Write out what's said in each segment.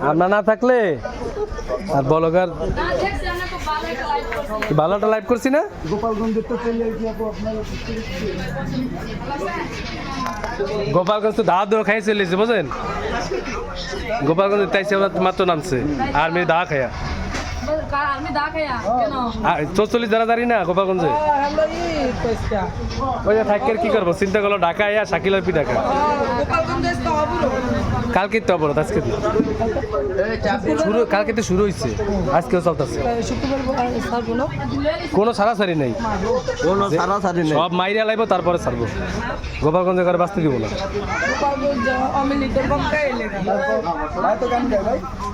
আমরা না থাকলে আর বলগার ভালোটা লাইভ করছি না গোপালগঞ্জ তো দাওয়া দেওয়া খাই চলেছে বুঝলেন গোপালগঞ্জ তাই মাত্র নামছে আর মেয়ে দাওয়া খায়া চল্লিশ দাঁড়াদাঁড়ি না গোপালগঞ্জে ওই যে থাকের কি করবো চিন্তা করলো ঢাকা আয়া শাকিলার পি ঢাকা কালকে তো অবরোধ আজকে শুরু কালকে তো শুরু হয়েছে আজকেও চলতেছে কোনো সারাসারি নেই সব মাইরিয়া লাইব তারপরে ছাড়বো গোপালগঞ্জে করে বাঁচতে দিব না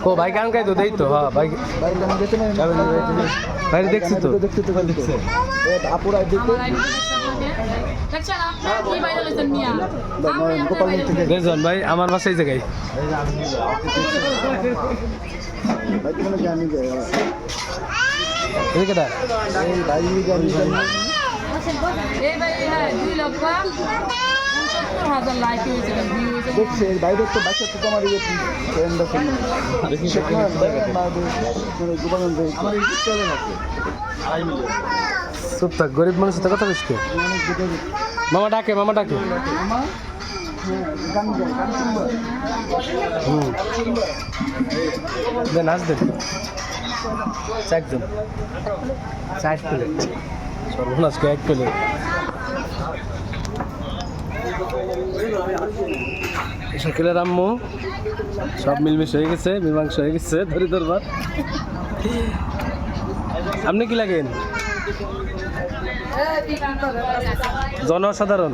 ও ভাই গান গাই তো দেই তো হ্যাঁ ভাই ভাই দেখছি তো রেজন ভাই আমার বাসায় এই জায়গায় চুপ থাক গরিব মানুষ তো কথা বলছি মামা ডাকে নাচ দেন চারজন চার প্লেট সর্বনাশ এক প্লেট শাকিলের আম্মু সব মিলমিশ হয়ে গেছে মীমাংস হয়ে গেছে ধরি দরবার আপনি কি লাগেন জনসাধারণ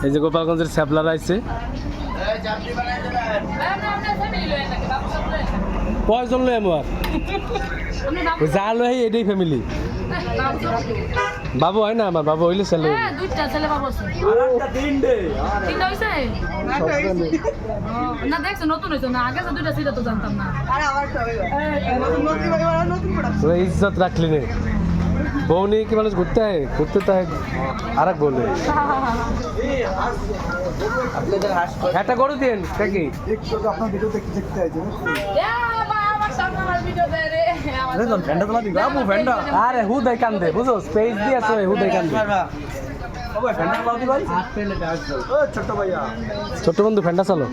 এই যে গোপালগঞ্জের স্যাপলার আইছে কয়জন লই আমার যা লই এটাই ফ্যামিলি বাবু হয় না আমার বাবু হইলে ছেলে দুইটা ছেলে বাবু আছে তিনটা হইছে না দেখছ নতুন হইছে না আগে যে দুইটা ছিল তো জানতাম না আরে আবার নতুন ইজ্জত রাখলি নে বউ নিয়ে কি মানুষ ঘুরতে হয় আর এক বলে একটা করে দিন কাকি আপনার ভিডিও দেখতে আরে হুদাই কান্দে বুঝো স্পেস দিয়ে আছে হুদাই কান্দে ছোট্ট বন্ধু ফ্যান্ডা চালো